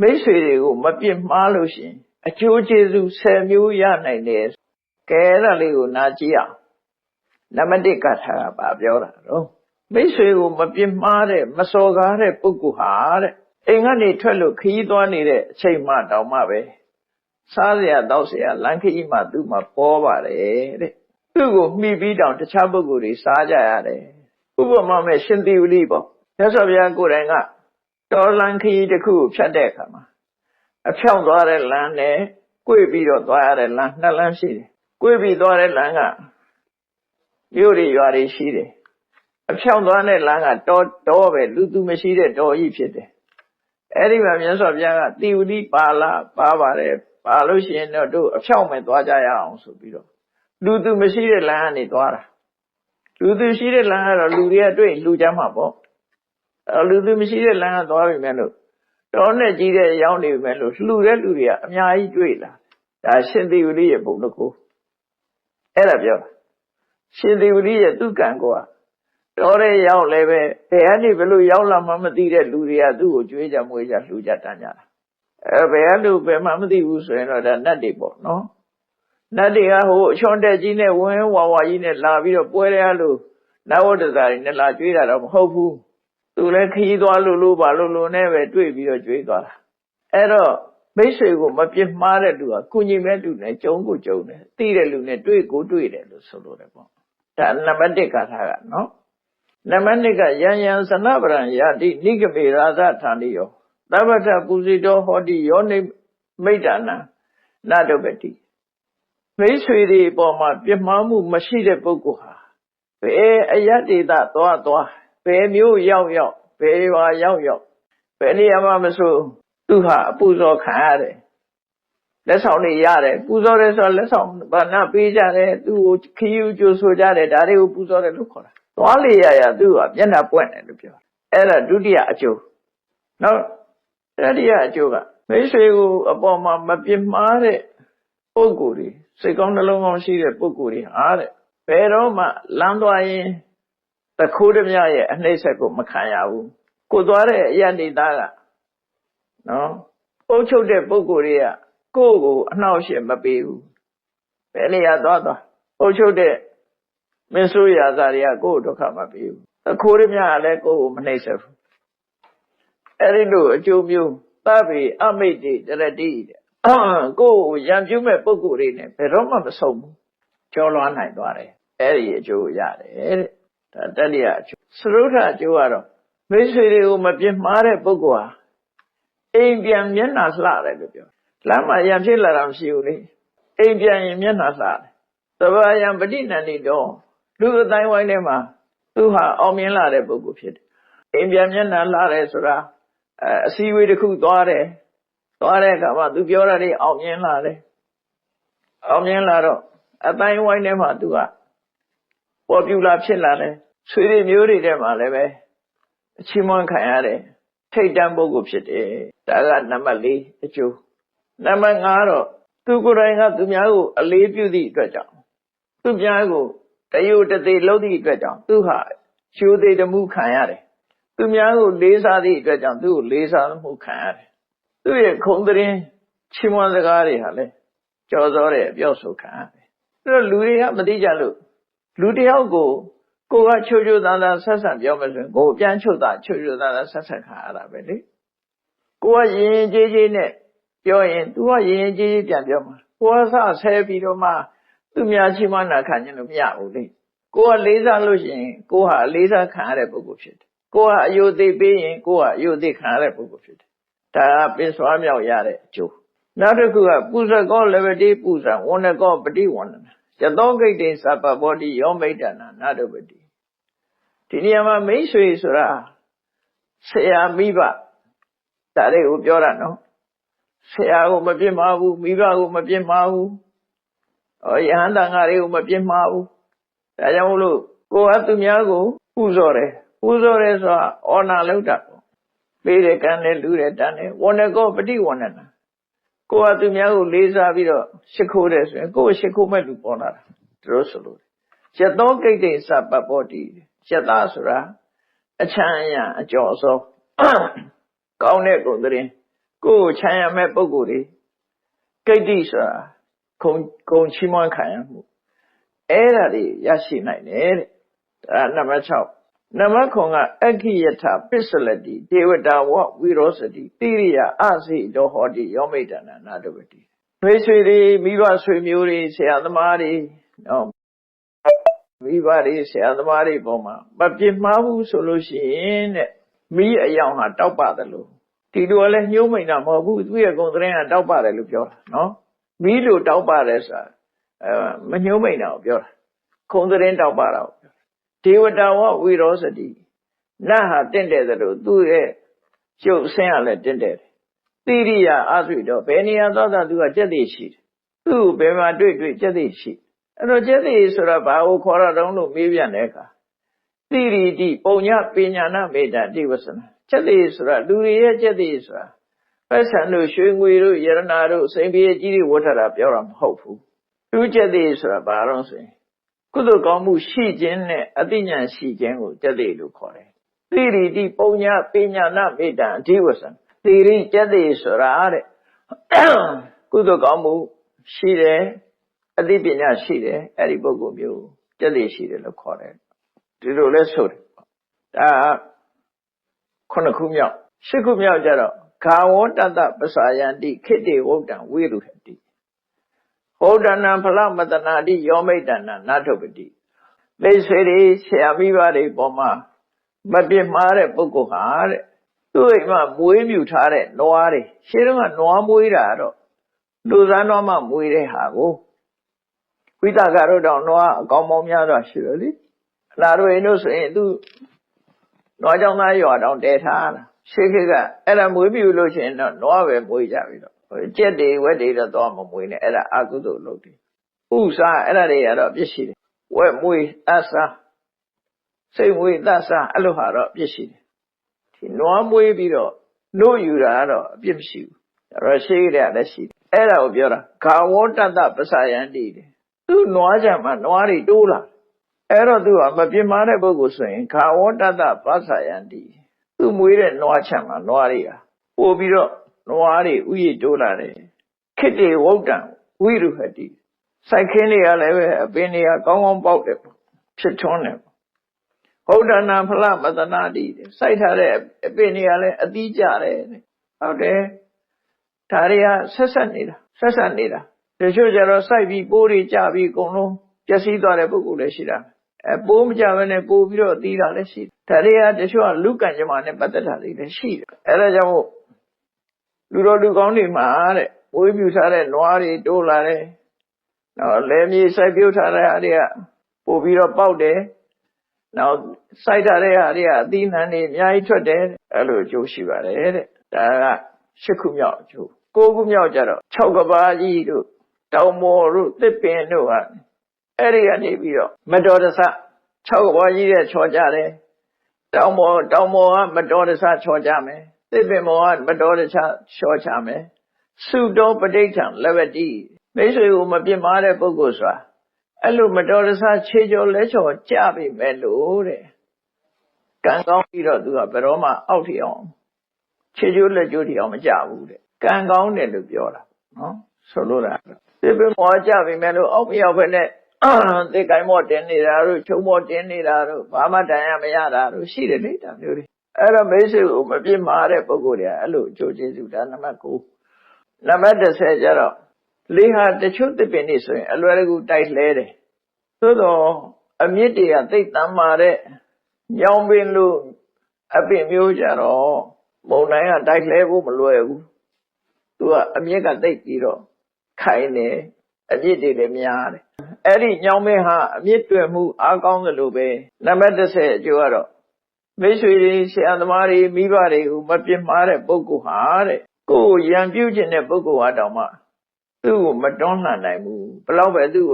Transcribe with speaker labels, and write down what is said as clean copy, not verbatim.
Speaker 1: မိတ်ဆွေတွေကိုမပြစ်မှားလို့ရှိရင်အကျိုးကျေးဇူး10မျိုးရနိုင်တယ်ကဲအဲ့ဒါလေးကိုနားကြည့်အောင်နံပါတ်1ကထာကပါပြောတာတော့မိတ်ဆွေကိုမပြစ်မှားတဲ့မစော်ကားတဲ့ပုဂ္ဂိုလ်ဟာတဲ့အိမ်ကနေထွက်လို့ခရီးသွားနေတဲ့အချိန်မှတောင်မှပဲစားစရာတောက်စရာလမ်းခရီးမှသူ့မှာပေါ်ပါတယ်တဲ့သူ့ကိုမှီပြီးတောင်တခြားပုဂ္ဂိုလ်တွေစားကြရတယ်ဥပမာမဲ့ရှင်သေဝလိပေါ့မြတ်စွာဘုရားကိုယ်တိုင်ကတော်လမ်းခရီးတစ်ခုကိုဖြတ်တဲ့အခါမှာအဖြောင့်သွားတဲ့လမ်းနဲ့꿰ပြီးတော့သွားရတဲ့လမ်းနှစ်လမ်းရှိတယ်꿰ပြီးသွားတဲ့လမ်းကမြို့တွေရွာတွေရှိတယ်အဖြောင့်သွားတဲ့လမ်းကတောပဲလူသူမရှိတဲ့တောကြီးဖြစ်တယ်အဲ့ဒီမှာမြတ်စွာဘုရားကတိဝတိပါပါတယ်ပါလို့ရှိရင်တော့တို့အဖြောင့်မဲ့သွားကြရအောင်ဆိုပြီးတော့လူသူမရှိတဲ့လမ်းကနေသွားတာလူသူရှိတဲ့လမ်းကတော့လူတွေကတွေ့လူကြမှာပေါ့လူသူမရှိတဲ့လမ်းကသွားပြီမဲ့လို့တော်နဲ့ကြီးတဲ့ရောင်းနေပြီမဲ့လို့လှူတဲ့လူတွေကအများကြီးတွေ့လာဒါရှင်သေဝလိရဲ့ပုံတစ်ခုအဲ့ဒါပြောရှင်သေဝလိရဲ့သူ့ကံကောတော်တဲ့ရောက်လည်းပဲဘယ်ကနေဘယ်လိုရောက်လာမှမသိတဲ့လူတွေကသူ့ကိုကြွေးကြမွေးကြလှူကြတန်းကြတာဘယ်ကလူဘယ်မှမသိဘူးဆိုရင်တော့ဒါနတ်တွေပေါ့နော်နတ်တွေကဟိုအချွန်တက်ကြီးနဲ့ဝင်းဝါဝါကြီးနဲ့လာပြီးတော့ပွဲရလို့နတ်ဝတ္တစာတွေနဲ့လာကြွေးတာတော့မဟုတ်ဘူးသူလည်းခရီးသွားလို့ပါလို့နဲ့ပဲတွေ့ပြီးတော့ကြွေးသွားတာအဲ့တော့မိတ်ဆွေကိုမပြစ်မှားတဲ့လူကကုညီမဲ့လူနဲ့ကြုံကိုကြုံတယ်သိတဲ့လူနဲ့တွေ့ကိုတွေ့တယ်လို့ဆိုလို့တယ်ပေါ့ဒါနံပါတ်1ကထာကနော်နံပါတ်2ကယံယံသနပရံယာတိနိဂမေရာသဌာနိယောသဗ္ဗထပူဇိတောဟောတိယောနိမိတ်တနာနတုပ္ပတိမိတ်ဆွေတွေအပေါ်မှာပြစ်မှားမှုမရှိတဲ့ပုဂ္ဂိုလ်ဟာဘယ်အယတ္တိတသွားဘယ်မျိုးရောက်ဘယ်ရွာရောက်ဘယ်နေရာမှာမဆိုသူဟာအပူဇော်ခံရတယ်လက်ဆောင်တွေရတယ်ပူဇော်တယ်ဆိုတော့လက်ဆောင်ဘာနာပေးကြတယ်သူ့ကိုခရီးကျိုးဆိုကြတယ်ဒါတွေကိုပူဇော်တယ်လို့ခေါ်တာသွားလေရသူ့ဟာမျက်နှာပွင့်တယ်လို့ပြောအဲ့ဒါဒုတိယအကျိုးနောက်တတိယအကျိုးကမိတ်ဆွေကိုအပေါ်မှာမပြစ်မှားတဲ့ပုဂ္ဂိုလ်တွေစိတ်ကောင်းနှလုံးကောင်းရှိတဲ့ပုဂ္ဂိုလ်တွေဟာတဲ့ဘယ်တော့မှလမ်းသွားရင်တခိုးဓမြရဲ့အနှိမ့်ဆက်ကိုမခံရဘူးကိုသွားတဲ့အယတ္တိသားကနော်အုပ်ချုပ်တဲ့ပုဂ္ဂိုလ်တွေကကိုယ့်ကိုအနှောက်အယှက်မပေးဘူးဘယ်နေရာသွားအုပ်ချုပ်တဲ့မင်းဆိုးရာဇာတွေကကိုယ့်ဒုက္ခမပေးဘူးတခိုးဓမြကလည်းကိုယ့်ကိုမနှိမ့်ဆက်ဘူးအဲ့ဒီလိုအကျိုးမျိုးသဗ္ဗေအမိတ်တိတရတိတဲ့ကိုယ့်ကိုရံပြူးမဲ့ပုဂ္ဂိုလ်တွေနဲ့ဘယ်တော့မှမဆုံးဘူးကျော်လွှားနိုင်သွားတယ်အဲ့ဒီအကျိုးရတယ်တဲ့ဒါတတိယအကျိုးသရုပ်ထအကျိုးကတော့မိတ်ဆွေတွေကိုမပြစ်မှားတဲ့ပုဂ္ဂိုလ်ဟာအိမ်ပြန်မျက်နှာလှတယ်လို့ပြောလမ်းမှာရံဖြစ်လာတာမရှိဘူးလေအိမ်ပြန်ရင်မျက်နှာလှတယ်သဘာယံပဋိနန္တိတော့လူအတိုင်းဝိုင်းထဲမှာသူဟာအောင်မြင်လာတဲ့ပုဂ္ဂိုလ်ဖြစ်တယ်အိမ်ပြန်မျက်နှာလှတယ်ဆိုတာအစည်းအဝေးတစ်ခုသွားတဲ့အခါမှာသူပြောတာတွေအောင်မြင်လာတယ်အောင်မြင်လာတော့အတိုင်းဝိုင်းထဲမှာသူကပေါ်ပြူလာဖြစ်လာတယ်ဆွေတွေမျိုးတွေထဲမှာလည်းပဲအချီးမွမ်းခံရတယ်ထိတ်တန့်ပုဂ္ဂိုလ်ဖြစ်တယ်ဒါကနံပါတ်4အကျိုးနံပါတ်5တော့သူကိုယ်တိုင်ကသူများကိုအလေးပြုသည့်အတွက်ကြောင့်သူများကိုတယုတသေးလုပ်သည့်အတွက်ကြောင့်သူဟာရှိုးသေးတမှုခံရတယ်သူများကိုလေးစားသည့်အတွက်ကြောင့်သူ့ကိုလေးစားမှုခံရတယ်သူ့ရဲ့ခုံသတင်းချီးမွမ်းစကားတွေဟာလည်းကြော်စောတဲ့အပြောဆိုခံရတယ်အဲ့တော့လူတွေကမသိကြလို့လူတယောက်ကိုကချိုသားသားဆက်ဆက်ပြောမယ်ဆိုရင်ကိုပြန်ချိုသားသားဆက်ဆက်ခံရတာပဲလေကိုကရင်ကြေးကြေးနဲ့ပြောရင် तू ကရင်ကြေးကြေးပြန်ပြောမှာကိုကဆဆဲပြီးတော့မှသူများချီးမွမ်းတာခံခြင်းလို့မရဘူးလေကိုကလေးစားလို့ရှိရင်ကိုဟာလေးစားခံရတဲ့ပုဂ္ဂိုလ်ဖြစ်တယ်ကိုကအယုသိပေးရင်ကိုကအယုသိခံရတဲ့ပုဂ္ဂိုလ်ဖြစ်တယ်ဒါကပင်စွာမြောက်ရတဲ့အကျိုးနောက်တစ်ခုကပူဇကောလည်းပဲဒီပူဇံဝဏ္ဏကောပฏิဝန္ဒနာယသောဂိတ်တေသဗ္ဗဘောတိယောမိတ်တနာနတုပ္ပတိဒီနေရာမှာမိတ်ဆွေဆိုတာဆရာမိဘဒါတွေကိုပြောတာနော်ဆရာကိုမပြစ်မှားဘူးမိဘကိုမပြစ်မှားဘူးယဟန်တန်ဃာတွေကိုမပြစ်မှားဘူးဒါကြောင့်မို့လို့ကိုကသူများကိုပူဇော်တယ်ဆိုတာဩနာလောက်တာပေါ့ပေးတယ်ကမ်းတယ်လူတယ်တန်းတယ်ဝဏ္ဏကောပฏิဝန္ဒနာကိုကသူများကိုလေးစားပြီးတော့ရှ िख ိုးတယ်ဆိုရင်ကိုယ်ရှ िख ိုးမဲ့လူပေါ်လာတာတို့ဆိုလို့ယသောဂိတ်တေသဗ္ဗဘောတိယတဆိုတာအချမ်းအယံအကျော်စောကောင်းတဲ့ဂုဏ်သတင်း ကိုယ်ချမ်းရမဲ့ပုဂ္ဂိုလ်တွေကိတ္တိဆိုတာဂုံချီးမွမ်းခံရမှုအဲ့ဒါတွေရရှိနိုင်တယ်တဲ့ဒါနံပါတ်6နံပါတ်9ကအက္ခိယထပစ္စလတိဒေဝတာဝဝိရောစတိတိရိယအစိတောဟောတိယောမိတနာနာတဝတိမိတ်ဆွေတွေမိဘဆွေမျိုးတွေဆရာသမားတွေနော်မိဘတွေဆရာသမားတွေပေါ်မှာမပြစ်မှားဘူးဆိုလို့ရှိရင်တဲ့မိအယောင်ဟာတောက်ပါတယ်လို့ဒီလိုလည်းညှိုးမိန်တာမဟုတ်ဘူးသူ့ရဲ့ဂုဏ်သတင်းကတောက်ပါတယ်လို့ပြောတာနော်မိလို့တောက်ပါတယ်ဆိုတာမညှိုးမိန်တာကိုပြောတာဂုဏ်သတင်းတောက်ပါတာကိုပြောတာဒေဝတာဝဝိရောစတိနတ်ဟာတင့်တယ်သလိုသူ့ရဲ့ရုပ်ဆင်းရလည်းတင့်တယ်တိရိယအဆွေတော့ဘယ်နေရာသွားတာသူကကြက်သိရှိတယ်သူ့ဘယ်မှာတွေ့ကြက်သိရှိအဲ့တော့ကြက်သိဆိုတာဘာကိုခေါ်ရတော့လို့မေးပြန်တဲ့အခါတိရိတိပုံညပညာနာမေတ္တာတိဝဆနာကြက်သိဆိုတာလူတွေရဲ့ကြက်သိဆိုတာပတ်စံတို့ရွှေငွေတို့ယရနာတို့စိန်ပြေကြီးတွေဝတ်ထတာပြောတာမဟုတ်ဘူးသူကြက်သိဆိုတာဘာလို့ဆိုရင်ကုသိုလ်ကောင်းမှုရှိခြင်းနဲ့အသိဉာဏ်ရှိခြင်းကိုကြက်သိလို့ခေါ်တယ်တိရိတိပုံညပညာနာမေတ္တာအဓိဝဆနာတိရိကြက်သိဆိုတာတဲ့ကုသိုလ်ကောင်းမှုရှိတယ်အသိပညာရှိတယ်အဲ့ဒီပုဂ္ဂိုလ်မျိုးကြက်သိရှိတယ်လို့ခေါ်တယ်ဒီလိုလဲဆိုတယ်ဒါ9ခုမြောက်10ခုမြောက်ကြတော့ဂါဝတတပစာယန္တိခိတေဝုဒ္ဒံဝိရုဟတိဟောဒနာဖလမတနာတိယောမိတ္တနာနာထုပတိမိတ်ဆွေတွေဆရာမိဘတွေပေါ်မှာမပြစ်မှားတဲ့ပုဂ္ဂိုလ်ဟာတဲ့သူ့အိမ်မှာမွေးမြူထားတဲ့နွားတွေရှင်းတော့ကနွားမွေးတာတော့လူသားနွားမှမွေးတဲ့ဟာကိုဝိသကတို့တောင်နွားအကောင်ပေါင်းများစွာရှိတယ်လေအလားတူရင်တို့ဆိုရင်သူနွားကြောင့်သားရွာတောင်တည်ထားတာရှေးခေတ်ကအဲ့ဒါမွေးမြူလို့ရှိရင်တော့နွားပဲမွေးကြပြီတော့ကြက်တွေဝက်တွေတော့သွားမမွေးနဲ့အဲ့ဒါအကုသိုလ်လုပ်တယ်ဥစားအဲ့ဒါတွေကတော့ပြစ်ရှိတယ်ဝက်မွေးသတ်စားစိတ်မွေးသတ်စားအဲ့လိုဟာတော့ပြစ်ရှိတယ်ဒီနွားမွေးပြီးတော့လို့ယူတာကတော့အပြစ်မရှိဘူးအဲ့တော့ရှေးကလည်းရှိတယ်အဲ့ဒါကိုပြောတာဂါဝတတပစာယန္တိတယ်သူ့နွားကြမှာနွားတွေတိုးလာအဲ့တော့သူကမပြစ်မှားတဲ့ပုဂ္ဂိုလ်ဆိုရင်ဂါဝတတပစာယန္တိသူ့မွေးတဲ့နွားချမ်းမှာနွားတွေကပို့ပြီးတော့နွားတွေဥယျတိုးလာတယ်ခိတေဝုဒ္ဒံဝိရုဟတိစိုက်ခင်းတွေကလည်းပဲအပင်တွေကကောင်းကောင်းပေါက်တယ်ဖြစ်ထွန်းတယ်ဟုတ်ဒနာဖလမတနာတိစိုက်ထားတဲ့အပင်တွေကလည်းအသီးကျတယ်ဟုတ်တယ်ဒါတွေကဆက်ဆက်နေတာတချို့ကျတော့စိုက်ပြီးပိုးတွေကျပြီးအကုန်လုံးပျက်စီးသွားတဲ့ပုဂ္ဂိုလ်လည်းရှိတာပိုးမကြဘဲနဲ့ပိုးပြီးတော့သီးတာလည်းရှိတယ်ဒါတွေကတချို့ကလူကံကြမ္မာနဲ့ပတ်သက်တာတွေလည်းရှိတယ်အဲဒါကြောင့်လူတော်လူကောင်းတွေမှာတဲ့ဝေးပြူထားတဲ့နွားတွေတိုးလာတယ်နော်လယ်မြေစိုက်ပျိုးထားတဲ့အားတွေကပို့ပြီးတော့ပေါက်တယ်နောက်စိုက်ထားတဲ့အားတွေကအသီးနှံတွေအများကြီးထွက်တယ်အဲ့လိုအကျိုးရှိပါတယ်တဲ့ဒါက10ခုမြောက်အကျိုး9ခုမြောက်ကြတော့6ကဘာကြီးတို့တောင်မော်တို့သစ်ပင်တို့ဟာအဲ့ဒီကနေပြီးတော့မတော်တဆ6ကဘာကြီးတဲ့ချော်ကြတယ်တောင်မော်ကမတော်တဆချော်ကြမယ်သစ်ပင်မော်ကမတော်တဆချော်ချမယ်စုတော်ပဋိဋ္ဌံလဘတိမိတ်ဆွေကိုမပြစ်မှားတဲ့ပုဂ္ဂိုလ်ဆိုတာအဲ့လိုမတော်တဆခြေကျော်လက်ချော်ကြပြီမဲ့လို့တဲ့ကံကောင်းပြီးတော့သူကဘယ်တော့မှအောက်ထီအောင်ခြေကျိုးလက်ကျိုးထီအောင်မကြဘူးတဲ့ကံကောင်းတယ်လို့ပြောတာနော်ဆိုလိုတာသစ်ပင်မော်ကြပြီမဲ့လို့အောက်မရောက်ဖက်နဲ့သစ်ကိုင်းမော်တင်နေတာတို့ချုံမော်တင်နေတာတို့ဘာမှတန်ရမရတာတို့ရှိတယ်လေဒါမျိုးတွေအဲ့တော့မိတ်ဆွေကိုမပြစ်မှားတဲ့ပုဂ္ဂိုလ်တွေကအဲ့လိုအကျိုးကျေးဇူးဒါနံပါတ်9နံပါတ်10ကျတော့လေဟာတချို့သစ်ပင်တွေဆိုရင်အလွယ်တကူတိုက်လှဲတယ်သို့တော့အမြင့်တွေကသိပ်တမ်းမာတဲ့ညောင်ပင်လို့အပင်မျိုးကြတော့မုံတိုင်းကတိုက်လှဲဖို့မလွယ်ဘူးသူကအမြင့်ကသိပ်ပြီးတော့ခိုင်တယ်အမြင့်တွေလည်းများတယ်အဲ့ဒီညောင်ပင်ဟာအမြင့်တွယ်မှုအားကောင်းသလိုပဲနံပါတ်10အကျိုးကတော့မိတ်ဆွေတွေဆရာသမားတွေမိဘတွေကိုမပြစ်မှားတဲ့ပုဂ္ဂိုလ်ဟာတဲ့ကိုယ်ရံပြုခြင်းတဲ့ပုဂ္ဂိုလ်ဟာတောင်မှသူ့ကိုမတွန်းလှန်နိုင်ဘူးဘယ်လောက်ပဲသူ့